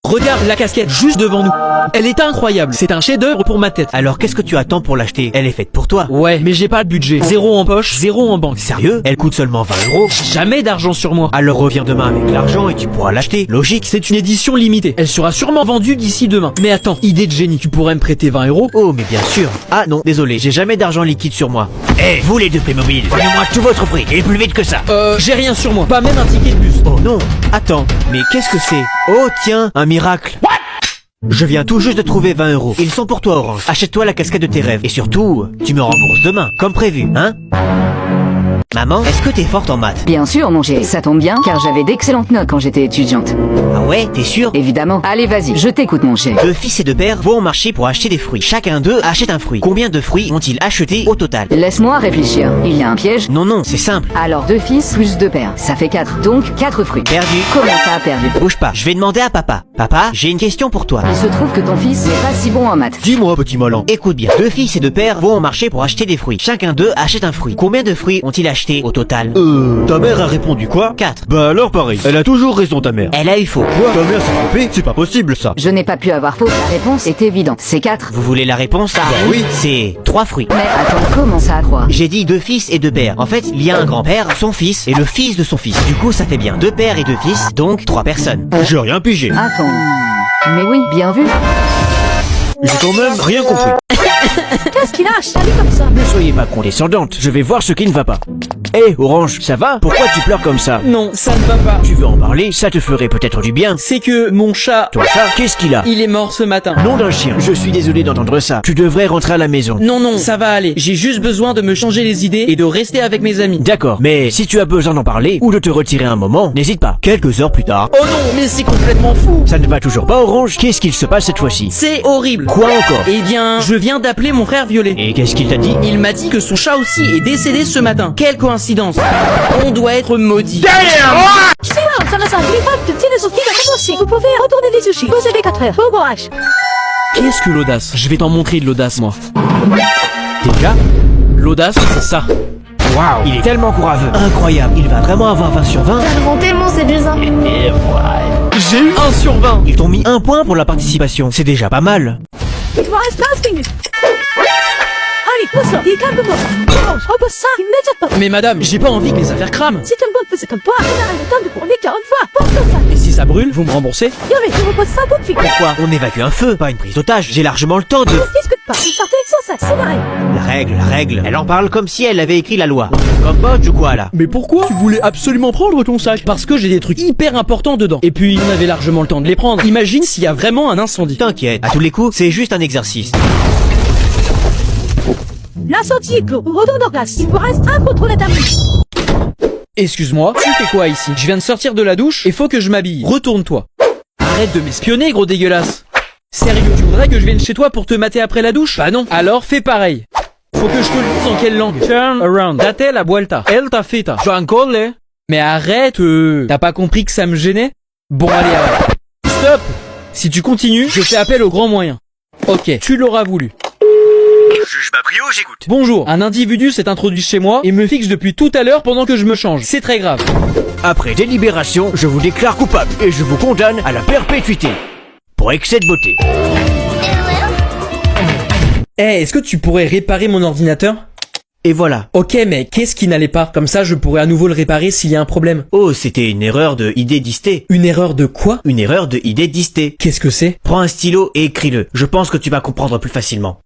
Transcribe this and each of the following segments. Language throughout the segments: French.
Regarde la casquette juste devant nous. Elle est incroyable, c'est un chef-d'œuvre pour ma tête. Alors qu'est-ce que tu attends pour l'acheter? Elle est faite pour toi. Ouais, mais j'ai pas le budget. 0 en poche, 0 en banque. Sérieux? Elle coûte seulement 20 €. Jamais d'argent sur moi. Alors reviens demain avec l'argent et tu pourras l'acheter. Logique. C'est une édition limitée. Elle sera sûrement vendue d'ici demain. Mais attends, idée de génie, tu pourrais me prêter 20 €? Oh mais bien sûr. Ah non, désolé, j'ai jamais d'argent liquide sur moi. Eh, vous les deux Playmobil, donnez-moi tout votre fric et plus vite que ça. J'ai rien sur moi. Pas même un ticket de bus. Oh non, attends, mais qu'est-ce que c'est? Oh tiens, un miracle. Je viens tout juste de trouver 20 €. Ils sont pour toi, Orange. Achète-toi la casquette de tes rêves. Et surtout, tu me rembourses demain, comme prévu, hein? Maman, est-ce que t'es forte en maths? Bien sûr, mon chéri, ça tombe bien, car j'avais d'excellentes notes quand j'étais étudiante. Ah ouais, t'es sûr? Évidemment. Allez, vas-y, je t'écoute, mon chéri. Deux fils et deux pères vont au marché pour acheter des fruits. Chacun d'eux achète un fruit. Combien de fruits ont-ils acheté au total? Laisse-moi réfléchir. Il y a un piège. Non, c'est simple. Alors 2 fils plus 2 pères. Ça fait 4. Donc 4 fruits. Perdu. Comment ça a perdu? Bouge pas, je vais demander à papa. Papa, j'ai une question pour toi. Il se trouve que ton fils n'est pas si bon en maths. Dis-moi, petit Molan. Écoute bien. Deux fils et deux pères vont au marché pour acheter des fruits. Chacun d'eux achète un fruit. Combien de fruits ont-ils acheté au total? Ta mère a répondu quoi? 4. Bah alors pareil, elle a toujours raison ta mère. Elle a eu faux. Quoi? Ta mère s'est trompée? C'est pas possible ça. Je n'ai pas pu avoir faux. La réponse est évidente. C'est 4. Vous voulez la réponse? Bah oui. C'est 3 fruits. Mais attends, comment ça à 3? J'ai dit deux fils et deux pères. En fait, il y a un grand-père, son fils et le fils de son fils. Du coup, ça fait bien deux pères et deux fils, donc 3 personnes. J'ai rien pigé. Attends. Mais oui, bien vu. J'ai quand même rien compris. Qu'est-ce qu'il a acheté comme ça? Ne soyez pas condescendante, je vais voir ce qui ne va pas. Hé, Orange, ça va? Pourquoi tu pleures comme ça? Non, ça ne va pas. Tu veux en parler? Ça te ferait peut-être du bien. C'est que mon chat, Toi, ça, qu'est-ce qu'il a? il est mort ce matin. Nom d'un chien. Je suis désolé d'entendre ça. Tu devrais rentrer à la maison. Non, ça va aller. J'ai juste besoin de me changer les idées et de rester avec mes amis. D'accord, mais si tu as besoin d'en parler ou de te retirer un moment, n'hésite pas. Quelques heures plus tard. Oh non, mais c'est complètement fou. Ça ne va toujours pas, Orange? Qu'est-ce qu'il se passe cette fois-ci? C'est horrible. Quoi encore? Eh bien, je viens d'appeler mon frère Violet. Et qu'est-ce qu'il t'a dit? Il m'a dit que son chat aussi est décédé ce matin. Quelle coïncidence. On doit être maudit. Silence, ça l'instant, l'épreuve de philosophie va commencer. Vous pouvez retourner les sushis. Vous avez 4 heures. Bon courage. Qu'est-ce que l'audace? Je vais t'en montrer de l'audace, moi. Déjà, l'audace, c'est ça. Waouh, il est tellement courageux. Incroyable, il va vraiment avoir 20 sur 20. Tellement, tellement séduisant. J'ai eu 1 sur 20. Ils t'ont mis 1 point pour la participation. C'est déjà pas mal. Il te reste 15 minutes. Allez, pousse-toi. Il est calme-moi. Orange, repose ça immédiatement. Mais madame, j'ai pas envie que mes affaires crament. Si tout le monde faisait comme toi, on aurait le temps de tourner 40 fois. Pose-toi ça. Et si ça brûle, vous me remboursez? Yuri, tu reposes ça tout de suite. Pourquoi? On évacue un feu, pas une prise d'otage. J'ai largement le temps de... Ne discute pas. Vous sortez sans cesse. C'est la règle. La règle. Elle en parle comme si elle avait écrit la loi. Cambodge ou quoi là? Mais pourquoi? Tu voulais absolument prendre ton sac. Parce que j'ai des trucs hyper importants dedans. Et puis, on avait largement le temps de les prendre. Imagine s'il y a vraiment un incendie. T'inquiète, à tous les coups, c'est juste un exercice. La sortie est clos. Retourne en classe. Il vous reste un contrôle à terminer. Excuse-moi, tu fais quoi ici? Je viens de sortir de la douche et faut que je m'habille. Retourne-toi. Arrête de m'espionner, gros dégueulasse. Sérieux, tu voudrais que je vienne chez toi pour te mater après la douche? Bah non. Alors fais pareil. Faut que je te le dise en quelle langue? Turn around. Date la vuelta. El tafeta. Tranquille. Mais arrête, T'as pas compris que ça me gênait? Bon allez, arrête. Stop. Si tu continues, je fais appel aux grands moyens. Ok, tu l'auras voulu. Juge Babrio, j'écoute. Bonjour, un individu s'est introduit chez moi et me fixe depuis tout à l'heure pendant que je me change. C'est très grave. Après délibération, je vous déclare coupable et je vous condamne à la perpétuité. Pour excès de beauté. Est-ce que tu pourrais réparer mon ordinateur? Et voilà. Ok, mais qu'est-ce qui n'allait pas? Comme ça, je pourrais à nouveau le réparer s'il y a un problème. Oh, c'était une erreur de idée d'isté. Une erreur de quoi? Une erreur de idée d'isté. Qu'est-ce que c'est? Prends un stylo et écris-le. Je pense que tu vas comprendre plus facilement.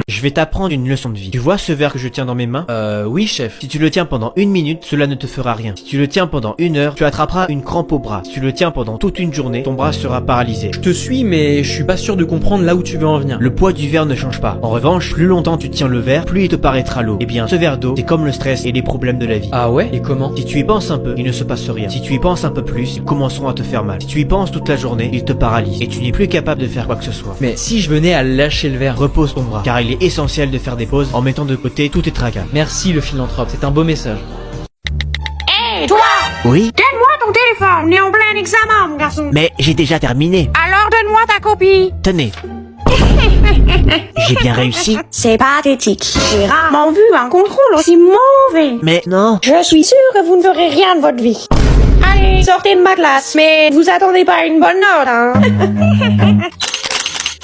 Je vais t'apprendre une leçon de vie. Tu vois ce verre que je tiens dans mes mains? Oui, chef. Si tu le tiens pendant 1 minute, cela ne te fera rien. Si tu le tiens pendant 1 heure, tu attraperas une crampe au bras. Si tu le tiens pendant toute une journée, ton bras sera paralysé. Je te suis, mais je suis pas sûr de comprendre là où tu veux en venir. Le poids du verre ne change pas. En revanche, plus longtemps tu tiens le verre, plus il te paraîtra lourd. Eh bien, ce verre d'eau, c'est comme le stress et les problèmes de la vie. Ah ouais? Et comment? Si tu y penses un peu, il ne se passe rien. Si tu y penses un peu plus, ils commenceront à te faire mal. Si tu y penses toute la journée, ils te paralysent. Et tu n'es plus capable de faire quoi que ce soit. Mais si je venais à lâcher le verre? Repose ton bras, car il est essentiel de faire des pauses en mettant de côté tous tes tracas. Merci le philanthrope, c'est un beau message. Hé, toi! Oui? Donne-moi ton téléphone, on est en plein examen, mon garçon. Mais j'ai déjà terminé. Alors donne-moi ta copie. Tenez. J'ai bien réussi. C'est pathétique. J'ai rarement vu un contrôle aussi mauvais. Mais non. Je suis sûre que vous ne ferez rien de votre vie. Allez, sortez de ma classe, mais vous attendez pas une bonne note, hein.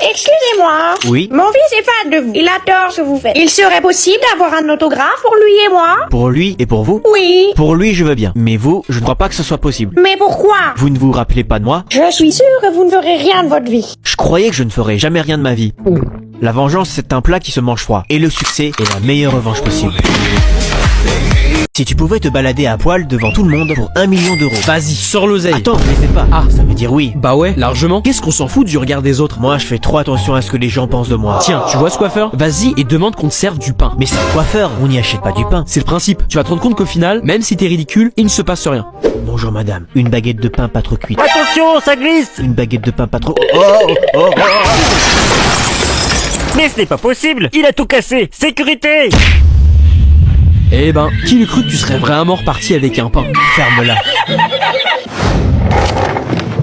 Excusez-moi. Oui. Mon fils est fan de vous. Il adore ce que vous faites. Il serait possible d'avoir un autographe pour lui et moi? Pour lui et pour vous? Oui. Pour lui, je veux bien. Mais vous, je ne crois pas que ce soit possible. Mais pourquoi? Vous ne vous rappelez pas de moi? Je suis sûre que vous ne ferez rien de votre vie. Je croyais que je ne ferais jamais rien de ma vie. La vengeance, c'est un plat qui se mange froid. Et le succès est la meilleure revanche possible. Si tu pouvais te balader à poil devant tout le monde pour 1 million d'euros. Vas-y, sors l'oseille. Attends, je les ai pas. Ah. Ça veut dire oui. Bah ouais, largement. Qu'est-ce qu'on s'en fout du regard des autres? Moi, je fais trop attention à ce que les gens pensent de moi. Tiens, tu vois ce coiffeur? Vas-y et demande qu'on te serve du pain. Mais c'est un coiffeur, on n'y achète pas du pain. C'est le principe. Tu vas te rendre compte qu'au final, même si t'es ridicule, il ne se passe rien. Bonjour madame. Une baguette de pain pas trop cuite. Attention, ça glisse. Une baguette de pain pas trop... Mais ce n'est pas possible. Il a tout cassé. Sécurité. Eh ben, qui l'eût cru que tu serais vraiment reparti avec un pain? Ferme-la.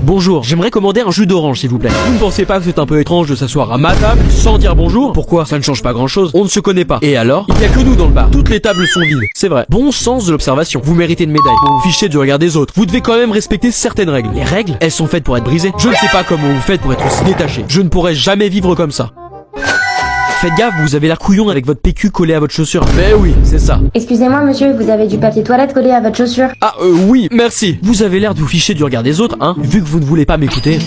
Bonjour, j'aimerais commander un jus d'orange s'il vous plaît. Vous ne pensez pas que c'est un peu étrange de s'asseoir à ma table sans dire bonjour? Pourquoi? Ça ne change pas grand chose, on ne se connaît pas. Et alors? Il n'y a que nous dans le bar, toutes les tables sont vides. C'est vrai. Bon sens de l'observation, vous méritez une médaille. Vous vous fichez du regard des autres, vous devez quand même respecter certaines règles. Les règles, elles sont faites pour être brisées. Je ne sais pas comment vous faites pour être aussi détaché. Je ne pourrais jamais vivre comme ça. Faites gaffe, vous avez l'air couillon avec votre PQ collé à votre chaussure. Mais oui, c'est ça. Excusez-moi monsieur, vous avez du papier toilette collé à votre chaussure? Ah oui, merci. Vous avez l'air de vous ficher du regard des autres, hein, vu que vous ne voulez pas m'écouter.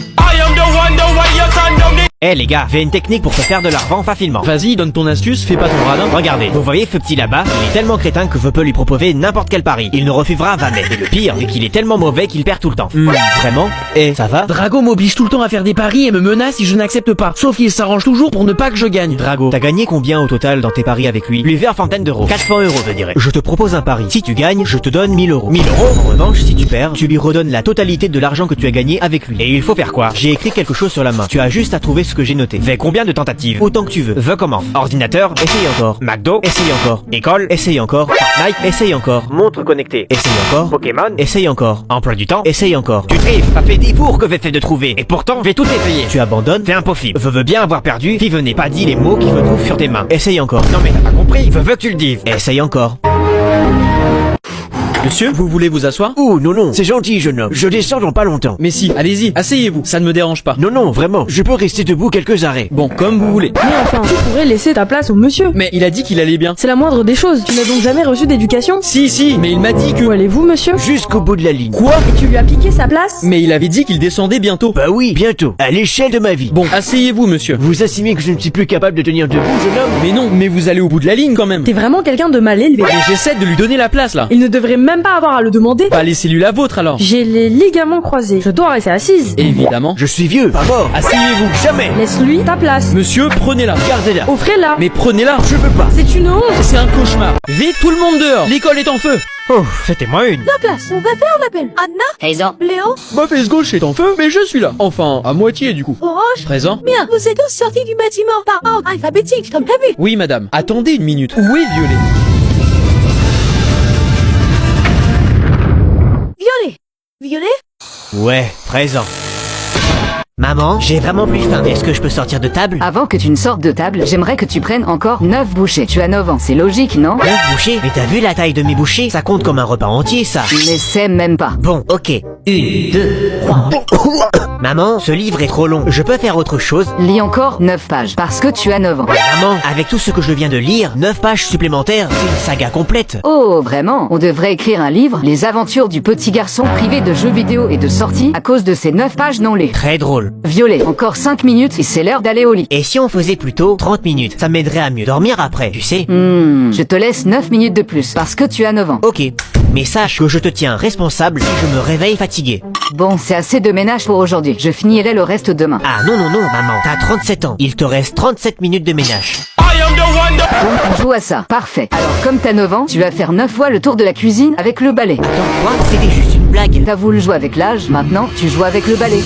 Eh les gars, j'ai une technique pour se faire de l'argent facilement. Vas-y, donne ton astuce, fais pas ton radin. Regardez, vous voyez ce petit là-bas? Il est tellement crétin que je peux lui proposer n'importe quel pari. Il ne refusera jamais. Et le pire, c'est qu'il est tellement mauvais qu'il perd tout le temps. Vraiment? Eh, ça va? Drago m'oblige tout le temps à faire des paris et me menace si je n'accepte pas. Sauf qu'il s'arrange toujours pour ne pas que je gagne. Drago, t'as gagné combien au total dans tes paris avec lui? Plusieurs centaines d'euros. 400 euros, je dirais. Je te propose un pari. Si tu gagnes, je te donne 1000 euros. 1000 euros? En revanche, si tu perds, tu lui redonnes la totalité de l'argent que tu as gagné avec lui. Et il faut faire quoi? J'ai écrit quelque chose sur la main. Tu as juste à trouver ce que j'ai noté. Fais combien de tentatives? Autant que tu veux. Veux comment? Ordinateur? Essaye encore. McDo? Essaye encore. École? Essaye encore. Fortnite? Essaye encore. Montre connectée? Essaye encore. Pokémon? Essaye encore. Emploi du temps? Essaye encore. Tu triches. Ça fait 10 jours que j'essaie de trouver. Et pourtant, j'ai tout essayé. Tu abandonnes? C'est impossible. Je veux bien avoir perdu si je n'ai pas dit les mots qui se trouvent sur tes mains. Essaye encore. Non mais t'as pas compris. Je veux que tu le dises. Essaye encore. Monsieur, vous voulez vous asseoir? Oh non non, c'est gentil jeune homme. Je descends dans pas longtemps. Mais si, allez-y, asseyez-vous, ça ne me dérange pas. Non non, vraiment, je peux rester debout quelques arrêts. Bon, comme vous voulez. Mais enfin, tu pourrais laisser ta place au monsieur. Mais il a dit qu'il allait bien. C'est la moindre des choses. Tu n'as donc jamais reçu d'éducation? Si, mais il m'a dit que... Où allez-vous, monsieur? Jusqu'au bout de la ligne. Quoi? Et tu lui as piqué sa place? Mais il avait dit qu'il descendait bientôt. Bah oui, bientôt. À l'échelle de ma vie. Bon, asseyez-vous, monsieur. Vous assumez que je ne suis plus capable de tenir debout, jeune homme? Mais non, mais vous allez au bout de la ligne quand même. T'es vraiment quelqu'un de mal élevé. Mais j'essaie de lui donner la place là. Il ne devrait même pas avoir à le demander. Bah laissez-lui la vôtre alors. J'ai les ligaments croisés. Je dois rester assise. Évidemment. Je suis vieux, pas mort. Asseyez-vous. Jamais. Laisse-lui ta place. Monsieur, prenez-la. Gardez-la. Offrez-la. Mais prenez-la. Je veux pas. C'est une honte. C'est un cauchemar. Vite tout le monde dehors. L'école est en feu. Oh, c'était moi une. Ta place. On va faire l'appel. Anna. Hazel. Léo. Ma fesse gauche est en feu, mais je suis là. Enfin, à moitié du coup. Orange. Présent? Bien. Vous êtes tous sortis du bâtiment par ordre alphabétique, comme prévu. Oui madame. Attendez une minute. Où est Violet? Violet. Violet. Ouais, présent. Maman, j'ai vraiment plus faim. Est-ce que je peux sortir de table? Avant que tu ne sortes de table, j'aimerais que tu prennes encore 9 bouchées. Tu as 9 ans, c'est logique, non? 9 bouchées? Mais t'as vu la taille de mes bouchées? Ça compte comme un repas entier, ça. Mais c'est même pas. Bon, ok. 1, 2, 3. Maman, ce livre est trop long. Je peux faire autre chose? Lis encore 9 pages, parce que tu as 9 ans. Maman, avec tout ce que je viens de lire, 9 pages supplémentaires, c'est une saga complète. Oh, vraiment? On devrait écrire un livre, Les aventures du petit garçon privé de jeux vidéo et de sorties, à cause de ces 9 pages non lues. Très drôle. Violet, encore 5 minutes et c'est l'heure d'aller au lit. Et si on faisait plutôt 30 minutes? Ça m'aiderait à mieux dormir après, tu sais. Je te laisse 9 minutes de plus, parce que tu as 9 ans. Ok. Mais sache que je te tiens responsable si je me réveille fatigué. Bon, c'est assez de ménage pour aujourd'hui. Je finirai le reste demain. Ah non, maman, t'as 37 ans. Il te reste 37 minutes de ménage. Donc on joue à ça. Parfait. Alors comme t'as 9 ans, tu vas faire 9 fois le tour de la cuisine avec le balai. Attends, quoi? C'était juste une blague. T'as voulu jouer avec l'âge, maintenant tu joues avec le balai.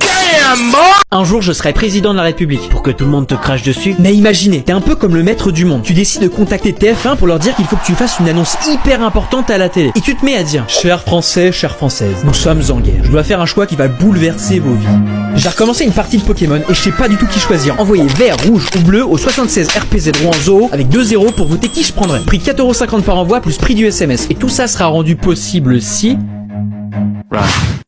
Un jour, je serai président de la République. Pour que tout le monde te crache dessus. Mais imaginez, t'es un peu comme le maître du monde. Tu décides de contacter TF1 pour leur dire qu'il faut que tu fasses une annonce hyper importante à la télé. Et tu te mets à dire: chers Français, chères Françaises, nous sommes en guerre. Je dois faire un choix qui va bouleverser vos vies. J'ai recommencé une partie de Pokémon et je sais pas du tout qui choisir. Envoyez vert, rouge ou bleu au 76 RPZ Rouen Zoo avec 2 zéros pour voter qui je prendrais. Prix 4,50€ par envoi plus prix du SMS. Et tout ça sera rendu possible si...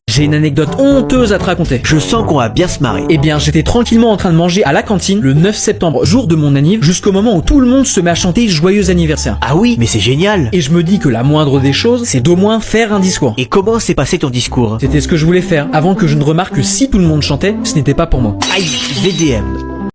J'ai une anecdote honteuse à te raconter. Je sens qu'on va bien se marrer. Eh bien, j'étais tranquillement en train de manger à la cantine le 9 septembre, jour de mon anniv, jusqu'au moment où tout le monde se met à chanter joyeux anniversaire. Ah oui, mais c'est génial. Et je me dis que la moindre des choses, c'est d'au moins faire un discours. Et comment s'est passé ton discours? C'était ce que je voulais faire, avant que je ne remarque que si tout le monde chantait, ce n'était pas pour moi. Aïe, VDM.